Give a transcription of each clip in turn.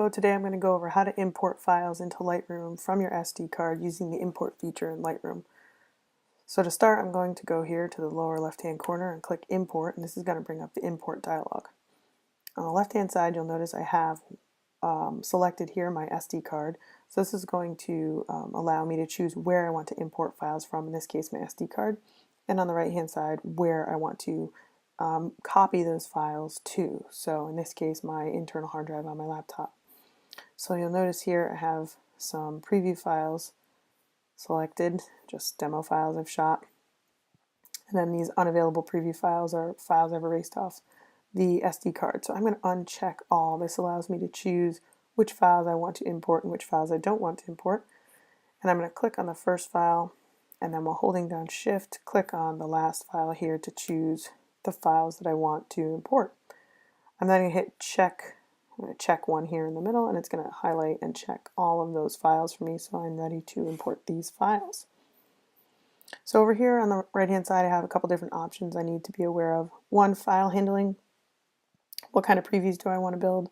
So today I'm going to go over how to import files into Lightroom from your SD card using the import feature in Lightroom. So to start, I'm going to go here to the lower left-hand corner and click Import, and this is going to bring up the Import dialog. On the left-hand side, you'll notice I have selected here my SD card. So this is going to allow me to choose where I want to import files from, in this case my SD card, and on the right-hand side where I want to copy those files to. So in this case, my internal hard drive on my laptop. So you'll notice here I have some preview files selected, just demo files I've shot. And then these unavailable preview files are files I've erased off the SD card. So I'm going to uncheck all. This allows me to choose which files I want to import and which files I don't want to import. And I'm going to click on the first file, and then while holding down Shift, click on the last file here to choose the files that I want to import. I'm then going to hit check. I'm going to check one here in the middle, and it's going to highlight and check all of those files for me, so I'm ready to import these files. So over here on the right hand side, I have a couple different options I need to be aware of. One, file handling. What kind of previews do I want to build?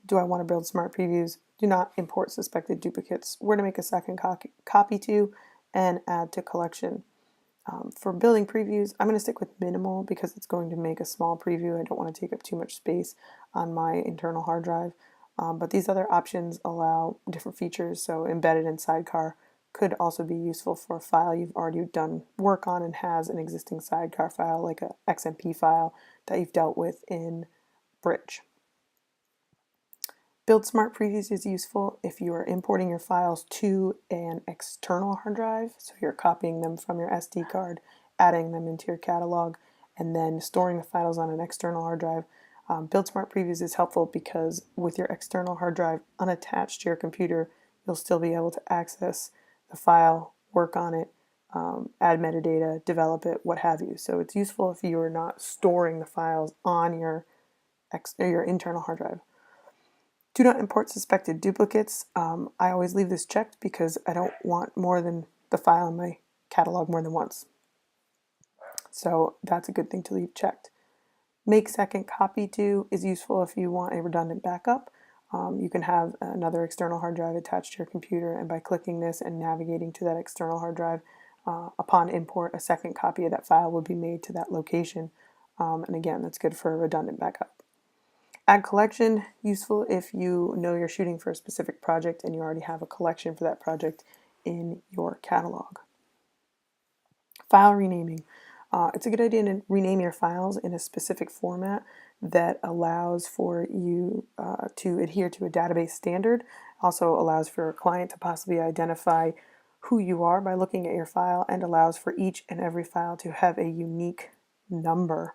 Do I want to build smart previews? Do not import suspected duplicates. Where to make a second copy to, and add to collection. For building previews, I'm going to stick with minimal because it's going to make a small preview. I don't want to take up too much space on my internal hard drive. But these other options allow different features, so embedded in sidecar could also be useful for a file you've already done work on and has an existing sidecar file, like a XMP file that you've dealt with in Bridge. Build Smart Previews is useful if you are importing your files to an external hard drive, so you're copying them from your SD card, adding them into your catalog, and then storing the files on an external hard drive. Build Smart Previews is helpful because with your external hard drive unattached to your computer, you'll still be able to access the file, work on it, add metadata, develop it, what have you. So it's useful if you are not storing the files on your internal hard drive. Do not import suspected duplicates. I always leave this checked because I don't want more than the file in my catalog more than once. So that's a good thing to leave checked. Make second copy to is useful if you want a redundant backup. You can have another external hard drive attached to your computer, and by clicking this and navigating to that external hard drive, upon import, a second copy of that file will be made to that location. And again, that's good for a redundant backup. Add collection, useful if you know you're shooting for a specific project and you already have a collection for that project in your catalog. File renaming. It's a good idea to rename your files in a specific format that allows for you to adhere to a database standard. Also allows for a client to possibly identify who you are by looking at your file, and allows for each and every file to have a unique number.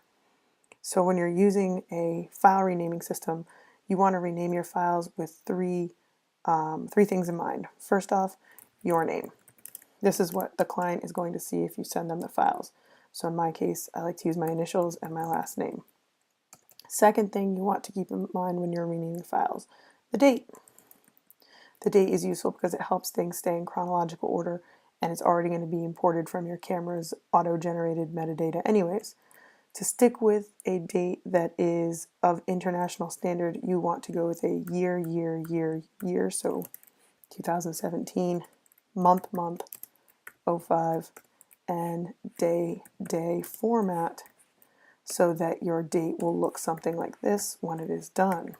So when you're using a file renaming system, you want to rename your files with three things in mind. First off, your name. This is what the client is going to see if you send them the files. So in my case, I like to use my initials and my last name. Second thing you want to keep in mind when you're renaming files, the date. The date is useful because it helps things stay in chronological order, and it's already going to be imported from your camera's auto-generated metadata anyways. To stick with a date that is of international standard, you want to go with a year, so 2017, month, 05, and day format, so that your date will look something like this when it is done.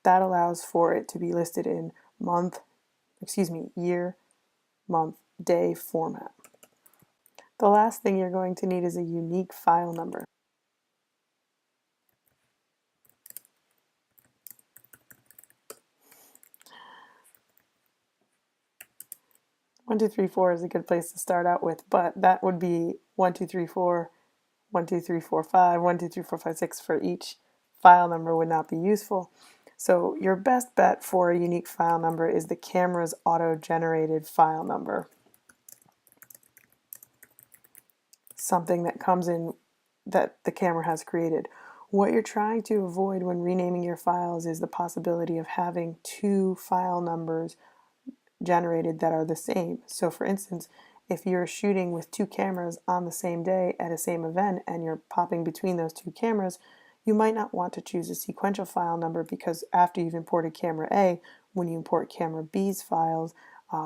That allows for it to be listed in year, month, day format. The last thing you're going to need is a unique file number. One, two, three, four is a good place to start out with, but that would be 1, 2, 3, 4, 1, 2, 3, 4, 5, 1, 2, 3, 4, 5, 6 for each file number would not be useful. So your best bet for a unique file number is the camera's auto-generated file number. Something that comes in that the camera has created. What you're trying to avoid when renaming your files is the possibility of having two file numbers generated that are the same. So for instance, if you're shooting with two cameras on the same day at a same event and you're popping between those two cameras, You might not want to choose a sequential file number because after you've imported camera A, when you import camera B's files,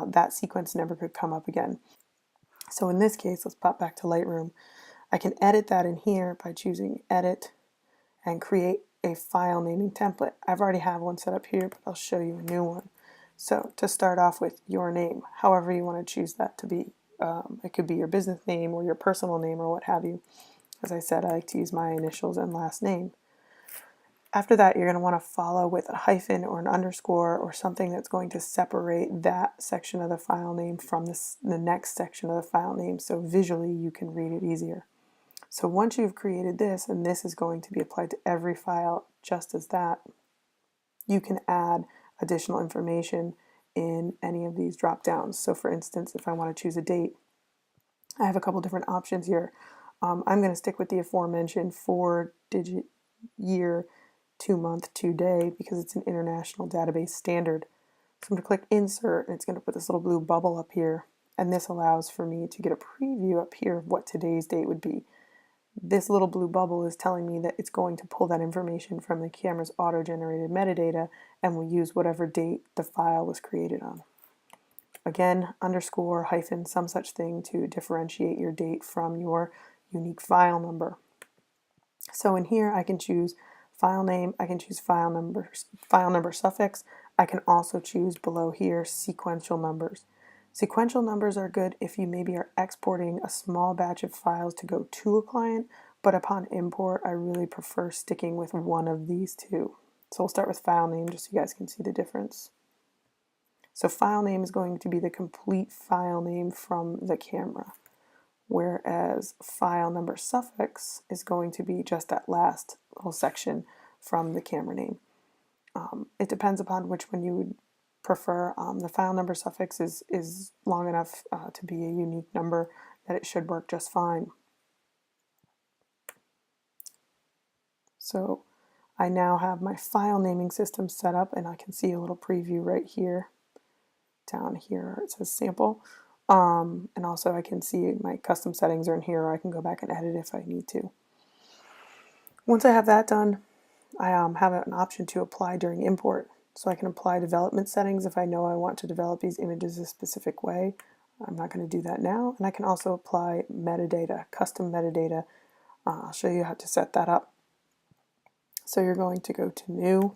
that sequence number could come up again. So in this case, let's pop back to Lightroom. I can edit that in here by choosing Edit and create a file naming template. I've already have one set up here, but I'll show you a new one. So to start off with, your name, however you want to choose that to be. It could be your business name or your personal name or what have you. As I said, I like to use my initials and last name. After that, you're going to want to follow with a hyphen or an underscore or something that's going to separate that section of the file name from the next section of the file name, so visually you can read it easier. So once you've created this, and this is going to be applied to every file just as that, you can add additional information in any of these drop downs. So for instance, if I want to choose a date, I have a couple different options here. I'm going to stick with the aforementioned 4-digit year, 2-month, 2-day because it's an international database standard. So I'm going to click Insert, and it's going to put this little blue bubble up here, and this allows for me to get a preview up here of what today's date would be. This little blue bubble is telling me that it's going to pull that information from the camera's auto-generated metadata and will use whatever date the file was created on. Again, underscore, hyphen, some such thing to differentiate your date from your unique file number. So in here I can choose file name, I can choose file number suffix. I can also choose below here sequential numbers. Sequential numbers are good if you maybe are exporting a small batch of files to go to a client, but upon import I really prefer sticking with one of these two. So we'll start with file name just so you guys can see the difference. So file name is going to be the complete file name from the camera, whereas file number suffix is going to be just that last little section from the camera name. It depends upon which one you would prefer. The file number suffix is long enough to be a unique number that it should work just fine. So I now have my file naming system set up, and I can see a little preview right here. Down here it says sample, and also I can see my custom settings are in here, or I can go back and edit if I need to. Once I have that done, I have an option to apply during import. So I can apply development settings if I know I want to develop these images a specific way. I'm not going to do that now. And I can also apply metadata, custom metadata. I'll show you how to set that up. So you're going to go to New,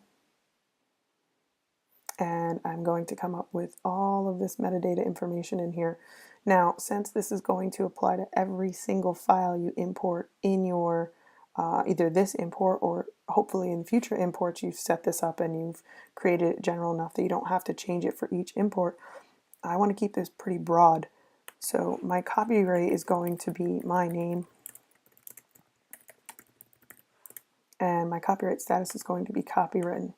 and I'm going to come up with all of this metadata information in here. Now, since this is going to apply to every single file you import in your either this import or hopefully in future imports you've set this up and you've created it general enough that you don't have to change it for each import, I want to keep this pretty broad. So my copyright is going to be my name, and my copyright status is going to be copywritten.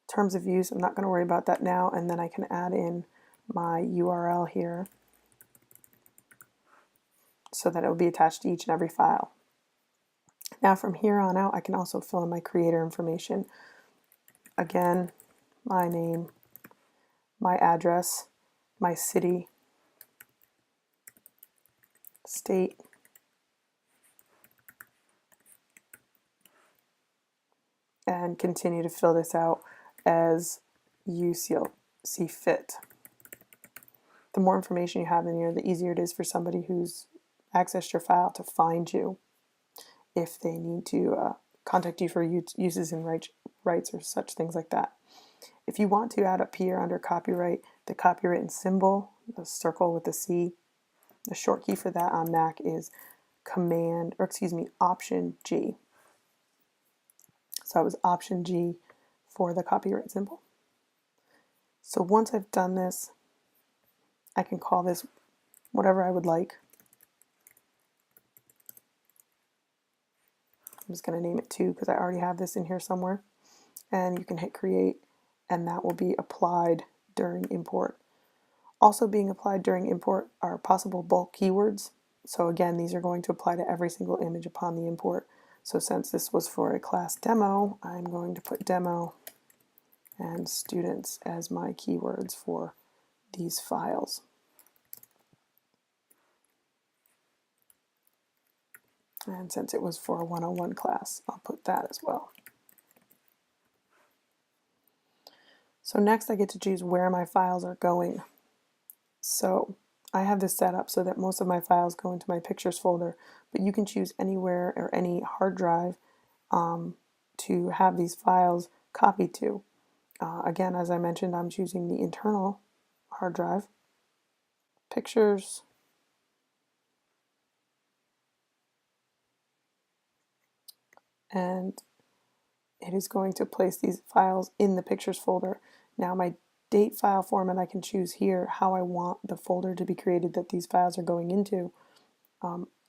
Terms of use, I'm not going to worry about that now, and then I can add in my URL here so that it will be attached to each and every file. Now from here on out, I can also fill in my creator information. Again, my name, my address, my city, state, and continue to fill this out as you see fit. The more information you have in here, the easier it is for somebody who's accessed your file to find you if they need to contact you for uses and rights or such things like that. If you want to add up here under copyright, the copywritten symbol, the circle with the C, the short key for that on Mac is Option G. So it was Option G for the copyright symbol. So once I've done this, I can call this whatever I would like. I'm just going to name it 2 because I already have this in here somewhere. And you can hit create, and that will be applied during import. Also being applied during import are possible bulk keywords. So again, these are going to apply to every single image upon the import. So since this was for a class demo, I'm going to put demo and students as my keywords for these files. And since it was for a 101 class, I'll put that as well. So next I get to choose where my files are going. So I have this set up so that most of my files go into my pictures folder, but you can choose anywhere or any hard drive to have these files copied to. Again, as I mentioned, I'm choosing the internal hard drive, pictures, and it is going to place these files in the pictures folder. Now my date file format, I can choose here how I want the folder to be created that these files are going into.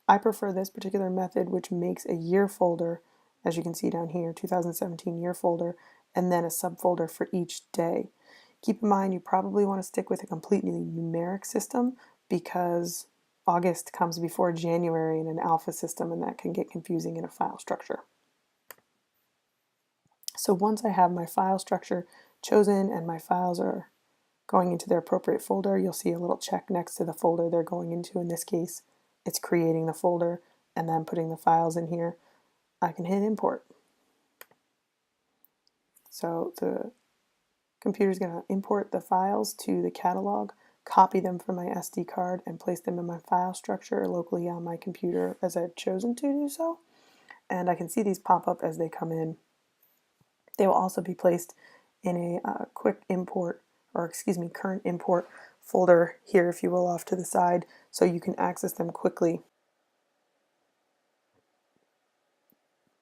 I prefer this particular method, which makes a year folder, as you can see down here, 2017 year folder, and then a subfolder for each day. Keep in mind you probably want to stick with a completely numeric system because August comes before January in an alpha system, and that can get confusing in a file structure. So once I have my file structure chosen and my files are going into their appropriate folder, you'll see a little check next to the folder they're going into. In this case, it's creating the folder and then putting the files in here. I can hit import. So the computer is going to import the files to the catalog, copy them from my SD card, and place them in my file structure locally on my computer as I've chosen to do so. And I can see these pop up as they come in. They will also be placed in a quick import, or excuse me, current import folder here, if you will, off to the side, so you can access them quickly.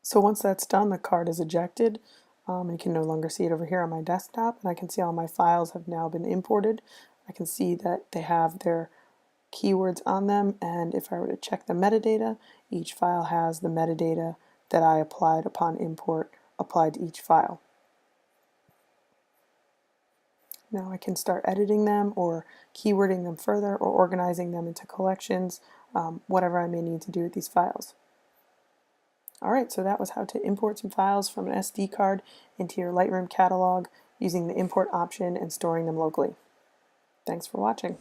So once that's done, the card is ejected. And you can no longer see it over here on my desktop, and I can see all my files have now been imported. I can see that they have their keywords on them, and if I were to check the metadata, each file has the metadata that I applied upon import applied to each file. Now I can start editing them or keywording them further or organizing them into collections, whatever I may need to do with these files. Alright, so that was how to import some files from an SD card into your Lightroom catalog using the import option and storing them locally. Thanks for watching.